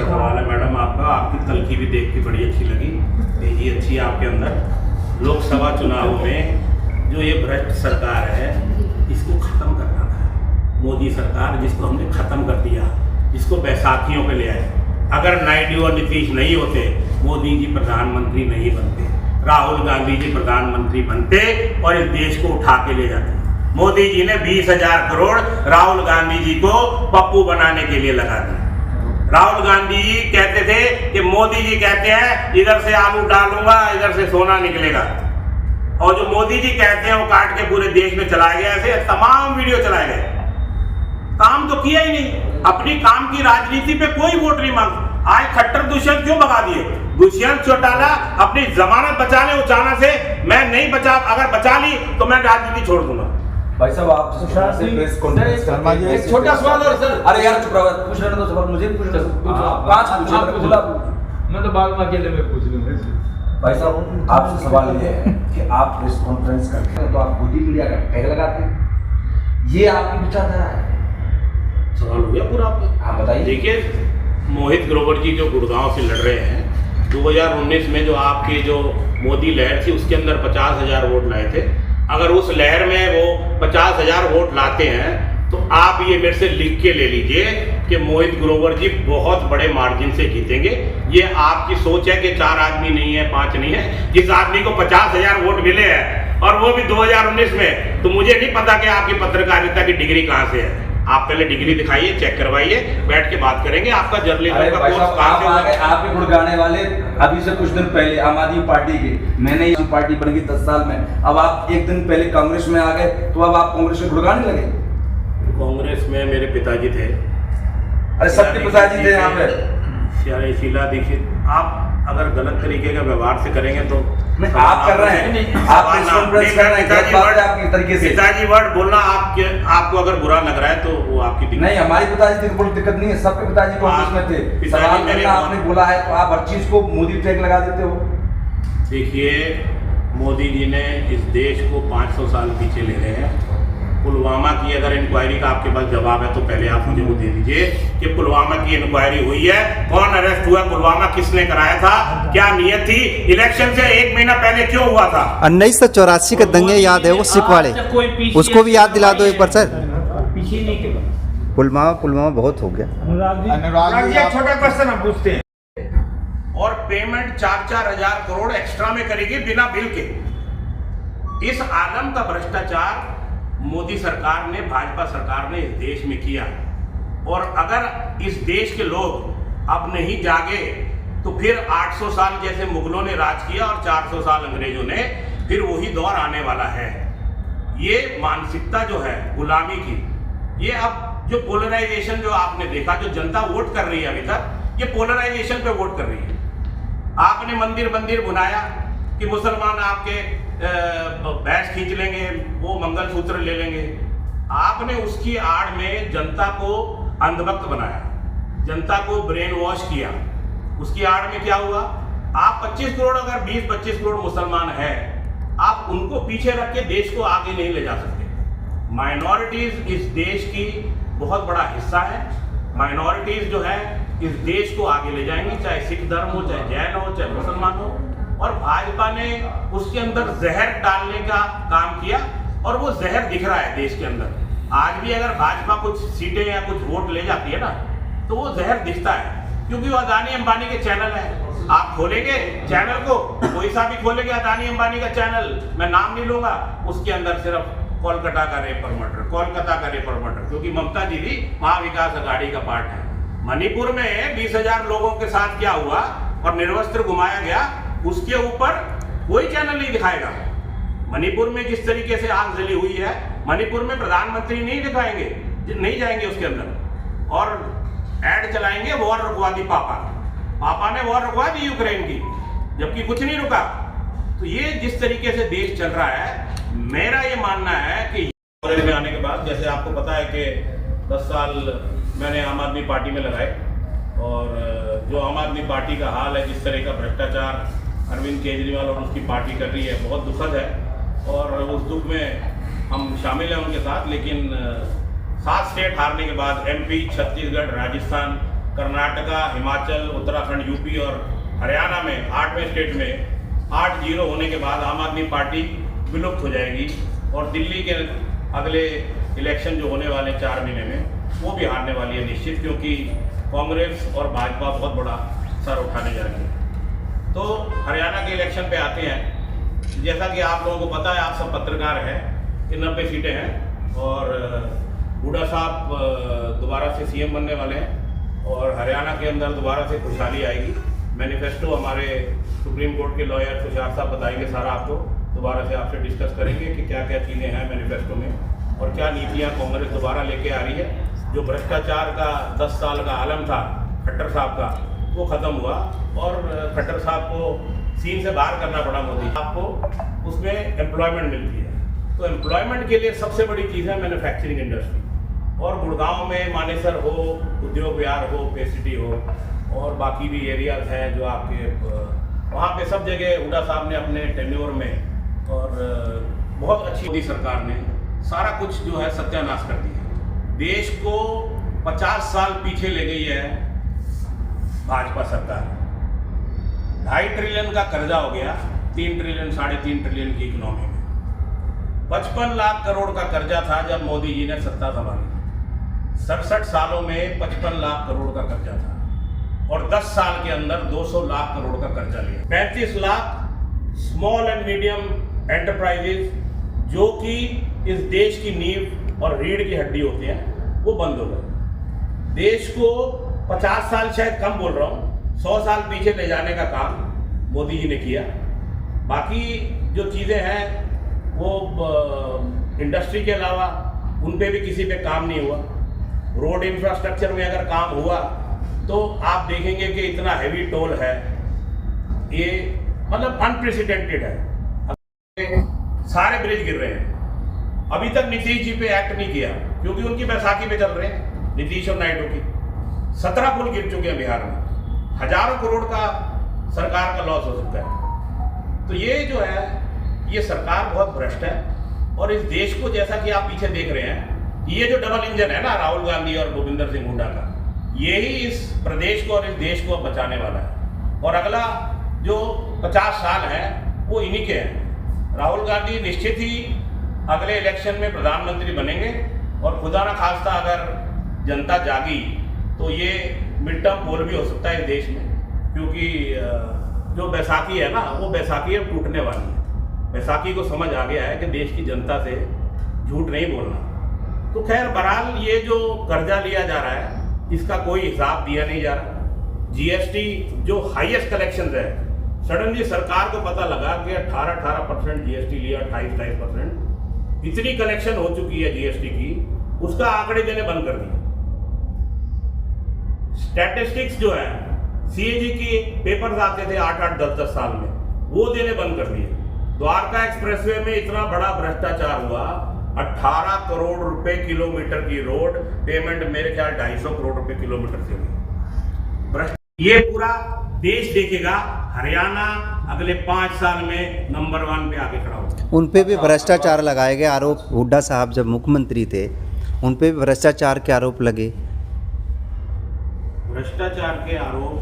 सवाल है मैडम आपका, आपकी तलखी भी देख के बड़ी अच्छी लगी, तेजी अच्छी है आपके अंदर। लोकसभा चुनाव में जो ये भ्रष्ट सरकार है इसको ख़त्म करना था। मोदी सरकार जिसको हमने ख़त्म कर दिया, जिसको बैसाखियों पे ले आए। अगर नायडू और नीतीश नहीं होते, मोदी जी प्रधानमंत्री नहीं बनते, राहुल गांधी जी प्रधानमंत्री बनते और इस देश को उठा के ले जाते। मोदी जी ने 20,000 करोड़ राहुल गांधी जी को पप्पू बनाने के लिए लगा दिए। राहुल गांधी जी कहते थे कि मोदी जी कहते हैं इधर से आलू डालूंगा इधर से सोना निकलेगा, और जो मोदी जी कहते हैं वो काट के पूरे देश में चलाए गए। ऐसे तमाम वीडियो चलाए गए, काम तो किया ही नहीं। अपनी काम की राजनीति पे कोई वोट नहीं मांगता। आज खट्टर दुष्यंत क्यों भगा दिए? दुष्यंत चौटाला अपनी जमानत बचा ले उचाना से, मैं नहीं बचा, अगर बचा ली तो मैं राजनीति छोड़ दूंगा। भाई साहब आप प्रेस कॉन्फ्रेंस करना, एक छोटा सवाल और सर। अरे यार चुप रहो, पूछ लेने दो सवाल, मुझे पूछ लो। 5 पूछ लो, मैं तो बाद में अकेले में पूछ लूंगा। भाई साहब आपसे सवाल ये है कि आप प्रेस कॉन्फ्रेंस करते हैं तो आप मोदी मीडिया का टैग लगाते हैं, ये आपकी विचारधारा है? सवाल हो गया पूरा आपका। आप बताइए। देखिए, मोहित ग्रोवर जी जो गुड़गांव से लड़ रहे हैं, 2019 में जो आपकी जो मोदी लहर थी उसके अंदर 50,000 वोट लाए थे। अगर उस लहर में वो 50,000 वोट लाते हैं तो आप ये मेरे से लिख के ले लीजिए कि मोहित ग्रोवर जी बहुत बड़े मार्जिन से जीतेंगे। ये आपकी सोच है कि 4 आदमी नहीं है, 5 नहीं है। जिस आदमी को 50,000 वोट मिले हैं और वो भी 2019 में, तो मुझे नहीं पता कि आपकी पत्रकारिता की डिग्री कहाँ से है। आप पहले डिग्री दिखाइए, चेक करवाइए, बैठ के बात करेंगे। आपका जर्नलिज्म का कोर्स कहाँ से हुआ? आप भी गुड़गाने वाले अभी से कुछ दिन पहले आम आदमी पार्टी के, मैंने ये पार्टी बन गई 10 साल में, अब आप एक दिन पहले कांग्रेस में आ गए तो अब आप कांग्रेस में गुड़गाने लगे? कांग्रेस में मेरे पिताजी थे। अरे सबके पिताजी थे यहाँ पे। शीला दीक्षित, आप अगर गलत तरीके का व्यवहार से करेंगे तो आप कर रहे हैं, आप प्रेस कॉन्फ्रेंस कर रहे हैं, गलत बात है आपकी तरीके से। पिताजी वर्ड बोलना आपको अगर बुरा लग रहा है तो वो आपकी दिक्कत नहीं, हमारी पिताजी की कोई दिक्कत नहीं है, सबके पिताजी कांग्रेस में थे। सवाल करना आपने बोला है तो आप हर चीज को मोदी टैग लगा देते हो। देखिए, मोदी जी ने इस देश को 500 साल पीछे ले गए हैं। पुलवामा की अगर इंक्वायरी का आपके पास जवाब है तो पहले आप मुझे वो दे दीजिए कि पुलवामा की इंक्वायरी हुई है, कौन अरेस्ट हुआ, पुलवामा किसने कराया था, क्या नियत थी, इलेक्शन से 1 महीना पहले क्यों हुआ था? 1984 के दंगे याद है वो सिख वाले, उसको भी याद दिला दो एक बार सर। पीछे नहीं के पुलवामा बहुत हो गया। अनुराग जी, छोटा क्वेश्चन हम पूछते हैं। और पेमेंट 4-4 हजार करोड़ एक्स्ट्रा में करेगी बिना बिल के। इस आलम का भ्रष्टाचार मोदी सरकार ने, भाजपा सरकार ने इस देश में किया। और अगर इस देश के लोग अब नहीं जागे तो फिर 800 साल जैसे मुगलों ने राज किया और 400 साल अंग्रेजों ने, फिर वही दौर आने वाला है। ये मानसिकता जो है गुलामी की, ये अब जो पोलराइजेशन जो आपने देखा, जो जनता वोट कर रही है अभी तक, ये पोलराइजेशन पे वोट कर रही है। आपने मंदिर बुनाया कि मुसलमान आपके भैंस खींच लेंगे, वो मंगलसूत्र ले लेंगे। आपने उसकी आड़ में जनता को अंधभक्त बनाया, जनता को ब्रेन वॉश किया। उसकी आड़ में क्या हुआ? आप 25 करोड़, अगर 20-25 करोड़ मुसलमान है, आप उनको पीछे रख के देश को आगे नहीं ले जा सकते। माइनॉरिटीज इस देश की बहुत बड़ा हिस्सा है। माइनॉरिटीज जो है इस देश को आगे ले जाएंगी, चाहे सिख धर्म हो, चाहे जैन हो, चाहे मुसलमान हो। और भाजपा ने उसके अंदर जहर डालने का काम किया और वो जहर दिख रहा है देश के अंदर। आज भी अगर भाजपा कुछ सीटें या कुछ वोट ले जाती है ना, तो वो जहर दिखता है, क्योंकि वो अदानी अंबानी के चैनल है। आप खोलेंगे चैनल को, कोई सा भी खोलेंगे अदानी अंबानी का चैनल, मैं नाम नहीं लूंगा, उसके अंदर सिर्फ कोलकाता का रेपर मर्डर, कोलकाता का रेपर मर्डर, क्योंकि ममता जी भी महाविकास अघाड़ी का पार्ट है। मणिपुर में 20,000 लोगों के साथ क्या हुआ और निर्वस्त्र घुमाया गया, उसके ऊपर कोई चैनल नहीं दिखाएगा। मणिपुर में जिस तरीके से आग जली हुई है, मणिपुर में प्रधानमंत्री नहीं दिखाएंगे, नहीं जाएंगे उसके अंदर, और ऐड चलाएंगे वॉर रुकवा दी पापा ने वॉर रुकवा दी यूक्रेन की, जबकि कुछ नहीं रुका। तो ये जिस तरीके से देश चल रहा है, मेरा ये मानना है कि कांग्रेस में आने के बाद, जैसे आपको पता है कि 10 साल मैंने आम आदमी पार्टी में लगाए, और जो आम आदमी पार्टी का हाल है, जिस तरह का भ्रष्टाचार अरविंद केजरीवाल और उसकी पार्टी कर रही है, बहुत दुखद है। और उस दुख में हम शामिल हैं उनके साथ। लेकिन 7 स्टेट हारने के बाद, MP, छत्तीसगढ़, राजस्थान, कर्नाटका, हिमाचल, उत्तराखंड, यूपी और हरियाणा में 8वें स्टेट में 8-0 होने के बाद आम आदमी पार्टी विलुप्त हो जाएगी और दिल्ली के अगले इलेक्शन जो होने वाले 4 महीने में वो भी हारने वाली है निश्चित, क्योंकि कांग्रेस और भाजपा बहुत बड़ा सर उठाने जा रही है। तो हरियाणा के इलेक्शन पे आते हैं। जैसा कि आप लोगों को पता है, आप सब पत्रकार हैं, कि 90 सीटें हैं और हुड्डा साहब दोबारा से सीएम बनने वाले हैं और हरियाणा के अंदर दोबारा से खुशहाली आएगी। मैनिफेस्टो हमारे सुप्रीम कोर्ट के लॉयर तुषार साहब बताएंगे सारा आपको, दोबारा से आपसे डिस्कस करेंगे कि क्या क्या चीज़ें हैं मैनिफेस्टो में और क्या नीतियाँ कांग्रेस दोबारा लेके आ रही है। जो भ्रष्टाचार का 10 साल का आलम था खट्टर साहब का, वो ख़त्म हुआ और खट्टर साहब को सीन से बाहर करना पड़ा मोदी। आपको उसमें एम्प्लॉयमेंट मिलती है, तो एम्प्लॉयमेंट के लिए सबसे बड़ी चीज़ है मैन्युफैक्चरिंग इंडस्ट्री। और गुड़गांव में मानेसर हो, उद्योग विहार हो, पेसिटी हो और बाकी भी एरियाज हैं जो आपके वहाँ पे सब जगह हुड्डा साहब ने अपने टेन्योर में और बहुत अच्छी मोदी सरकार ने सारा कुछ जो है सत्यानाश कर दिया। देश को 50 साल पीछे ले गई है भाजपा सरकार। 2.5 ट्रिलियन का कर्जा हो गया 3 ट्रिलियन 3.5 ट्रिलियन की इकोनॉमी में। 55 लाख करोड़ का कर्जा था जब मोदी जी ने सत्ता संभाली। 67 सालों में 55 लाख करोड़ का कर्जा था और 10 साल के अंदर 200 लाख करोड़ का कर्जा लिया। 35 lakh small and medium enterprises जो कि इस देश की नींव और रीढ़ की हड्डी होते हैं, वो बंद हो गए। देश को 50 साल शायद कम बोल रहा हूँ, 100 साल पीछे ले जाने का काम मोदी जी ने किया। बाकी जो चीज़ें हैं वो इंडस्ट्री के अलावा उन पे भी किसी पे काम नहीं हुआ। रोड इंफ्रास्ट्रक्चर में अगर काम हुआ तो आप देखेंगे कि इतना हैवी टोल है, ये मतलब अनप्रेसिडेंटेड है। सारे ब्रिज गिर रहे हैं। अभी तक नीतीश जी पे एक्ट नहीं किया क्योंकि उनकी बैसाखी पे चल रहे हैं नीतीश और नायडू की। 17 पुल गिर चुके हैं बिहार में। हजारों करोड़ का सरकार का लॉस हो सकता है। तो ये जो है, ये सरकार बहुत भ्रष्ट है और इस देश को, जैसा कि आप पीछे देख रहे हैं, ये जो डबल इंजन है ना राहुल गांधी और भूपिंदर सिंह हुड्डा का, यही इस प्रदेश को और इस देश को बचाने वाला है। और अगला जो 50 साल है वो इन्हीं के हैं। राहुल गांधी निश्चित ही अगले इलेक्शन में प्रधानमंत्री बनेंगे और खुदा ना खास्ता अगर जनता जागी तो ये मिड टर्म पोल भी हो सकता है इस देश में, क्योंकि जो बैसाखी है ना, वो बैसाखी अब टूटने वाली है। बैसाखी को समझ आ गया है कि देश की जनता से झूठ नहीं बोलना। तो खैर बहरहाल ये जो कर्जा लिया जा रहा है इसका कोई हिसाब दिया नहीं जा रहा। जीएसटी जो हाईएस्ट कलेक्शन है, सडनली सरकार को पता लगा कि 18% जीएसटी लिया, 28% इतनी कलेक्शन हो चुकी है जीएसटी की, उसका आंकड़े देने बंद कर दिए। स्टैटिस्टिक्स जो है सीएजी के पेपर्स आते थे 8-8, 10-10 साल में, वो देने बंद कर दिए। द्वारका एक्सप्रेसवे में इतना बड़ा भ्रष्टाचार हुआ, 18 करोड़ रुपए किलोमीटर की रोड पेमेंट मेरे ख्याल 250 करोड़ रुपए किलोमीटर से हुई। ये पूरा देश देखेगा, हरियाणा अगले 5 साल में नंबर 1 पे आगे खड़ा होगा। उन पे भी भ्रष्टाचार लगाए गए आरोप। हुड्डा साहब जब मुख्यमंत्री थे उन पे भी भ्रष्टाचार के आरोप लगे। भ्रष्टाचार के आरोप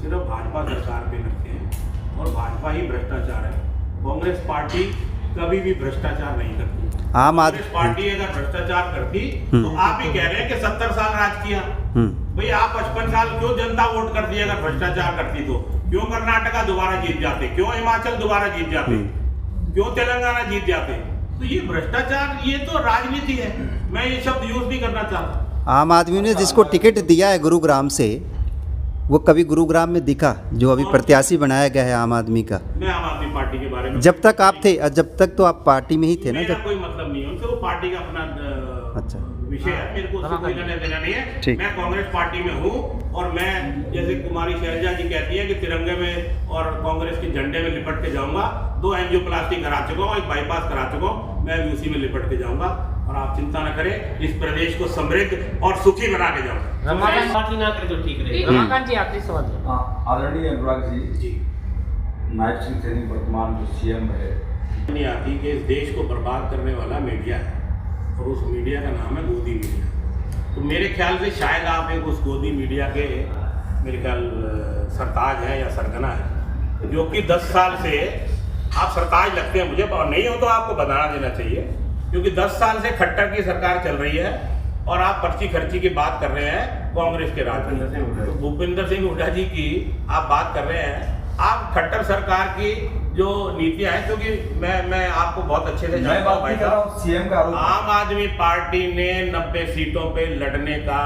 सिर्फ भाजपा सरकार पे लगते हैं और भाजपा ही भ्रष्टाचार है। कांग्रेस पार्टी कभी भी भ्रष्टाचार नहीं करती। आम कांग्रेस पार्टी अगर भ्रष्टाचार करती तो आप ही कह रहे हैं कि 70 साल राज किया। भाई आप 55 साल क्यों जनता वोट करती है? अगर भ्रष्टाचार करती तो क्यों कर्नाटका दोबारा जीत जाते, क्यों हिमाचल दोबारा जीत जाते, क्यों तेलंगाना जीत जाते? तो ये भ्रष्टाचार, ये तो राजनीति है। मैं ये शब्द यूज नहीं करना चाहता। आम आदमी ने जिसको टिकट दिया है गुरुग्राम से, वो कभी गुरुग्राम में दिखा जो अभी प्रत्याशी बनाया गया है आम आदमी का? मैं आम आदमी पार्टी के बारे में जब तक आप थे, जब तक तो आप पार्टी में ही थे ना? मेरा जब कोई मतलब नहीं है उनसे, वो पार्टी का अपना अच्छा विषय है, मेरे को उससे कोई लेना देना नहीं है। ठीक। मैं कांग्रेस पार्टी में हूँ और मैं, जैसे कुमारी शैलजा जी कहती है कि तिरंगे में और कांग्रेस के झंडे में लिपट के जाऊंगा। 2 एंजियोप्लास्टी करा चुका हूँ, 1 बाईपास करा चुका हूँ, मैं भी उसी में लिपट के जाऊंगा। और आप चिंता न करें, इस प्रदेश को समृद्ध और सुखी बना के जाऊंगा। रमाकांत पार्टी ना करे तो ठीक रहेगा। रमाकांत जी आखिरी सवाल है। आदरणीय अनुराग जी, नायब सिंह सैनी वर्तमान जो सीएम है, नहीं आती कि इस देश को बर्बाद करने वाला मीडिया है और उस मीडिया का नाम है मोदी मीडिया। तो मेरे ख्याल से शायद आप एक उस गोदी मीडिया के मेरे ख्याल सरताज हैं या सरगना है, जो कि 10 साल से आप सरताज लगते हैं मुझे, और नहीं हो तो आपको बताना देना चाहिए, क्योंकि 10 साल से खट्टर की सरकार चल रही है और आप पर्ची खर्ची की बात कर रहे हैं कांग्रेस के राज में। तो भूपेंद्र सिंह हुड्डा जी की आप बात कर रहे हैं, आप खट्टर सरकार की जो नीतियां हैं, क्योंकि मैं आपको बहुत अच्छे से जानता हूं भाई साहब, सीएम का आरोप आम आदमी पार्टी ने 90 सीटों पे लड़ने का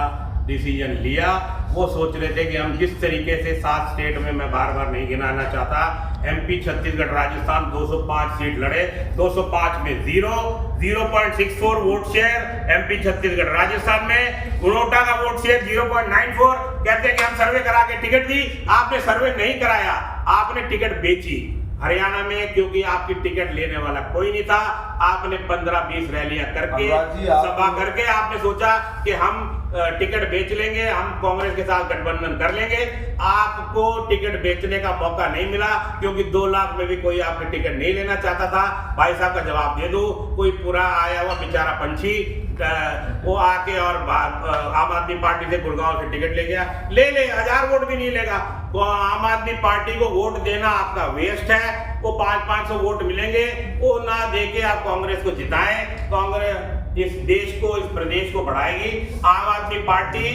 डिसीजन लिया। वो सोच रहे थे कि हम जिस तरीके से 7 स्टेट में, मैं बार बार नहीं गिनाना चाहता, एमपी, छत्तीसगढ़, राजस्थान 205 सीट लड़े, 205 में 0.64 vote share MP, Chhattisgarh, Rajasthan में गुनोटा का वोट शेयर 0.94। कहते हैं कि हम सर्वे करा के टिकट दी, आपने सर्वे नहीं कराया, आपने टिकट बेची। हरियाणा में क्योंकि आपकी टिकट लेने वाला कोई नहीं था, आपने 15-20 रैलियां करके, सभा करके आपने सोचा कि हम टिकट बेच लेंगे, हम कांग्रेस के साथ गठबंधन कर लेंगे। आपको टिकट बेचने का मौका नहीं मिला, क्योंकि 2 लाख में भी कोई आपकी टिकट नहीं लेना चाहता था। भाई साहब का जवाब दे दो, कोई पूरा आया हुआ बेचारा पंछी वो आके और आम आदमी पार्टी से गुड़गांव से टिकट ले गया, ले 1000 वोट भी नहीं लेगा। तो आम आदमी पार्टी को वोट देना आपका वेस्ट है, वो 500 वोट मिलेंगे, वो ना देके आप कांग्रेस को जिताएं। कांग्रेस इस देश को, इस प्रदेश को बढ़ाएगी। आम आदमी पार्टी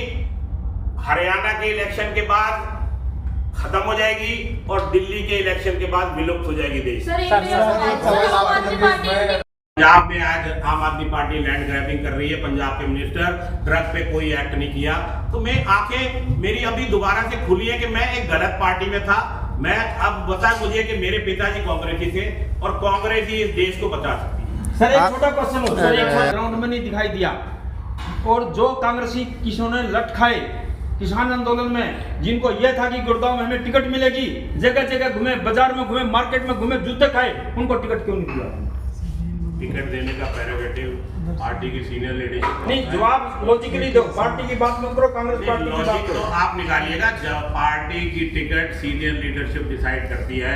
हरियाणा के इलेक्शन के बाद खत्म हो जाएगी और दिल्ली के इलेक्शन के बाद विलुप्त हो जाएगी देश। पंजाब में आज आम आदमी पार्टी लैंड ग्रैबिंग कर रही है, पंजाब के मिनिस्टर, ड्रग पे कोई एक्ट नहीं किया। तो मैं आंखें मेरी अभी दोबारा से खुली है कि मैं एक गलत पार्टी में था। मैं अब बता मुझे कि मेरे पिताजी कांग्रेसी थे और कांग्रेस ही इस देश को बचा सकती है। सर एक छोटा क्वेश्चन हो सर, एक ग्राउंड में नहीं दिखाई दिया, और जो कांग्रेसी किसानों ने लट खाए किसान आंदोलन में, जिनको यह था कि गुड़गांव में हमें टिकट मिलेगी, जगह जगह घूमे, बाजार में घूमे, मार्केट में घूमे, जूते खाए, उनको टिकट क्यों नहीं दिया? टिकट देने का प्रेरोगेटिव पार्टी की सीनियर लीडरशिप नहीं, जवाब लॉजिकली दो, पार्टी की बात मत करो, कांग्रेस पार्टी की बात लॉजिक तो करो। आप निकालिएगा। जब पार्टी की टिकट सीनियर लीडरशिप डिसाइड करती है,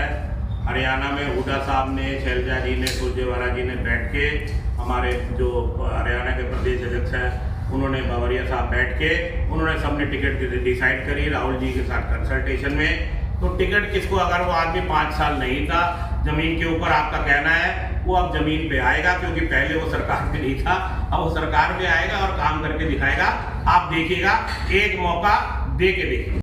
हरियाणा में हुड्डा साहब ने, शैलजा जी ने, सुरजेवाला जी ने बैठ के, हमारे जो हरियाणा के प्रदेश अध्यक्ष हैं उन्होंने, बावरिया साहब बैठ के, उन्होंने सबने टिकट डिसाइड करी राहुल जी के साथ कंसल्टेशन में। तो टिकट किसको, अगर वो आदमी 5 साल नहीं था जमीन के ऊपर, आपका कहना है वो अब जमीन पे आएगा, क्योंकि पहले वो सरकार में नहीं था, अब वो सरकार में आएगा और काम करके दिखाएगा। आप देखिएगा, एक मौका दे के देखिए।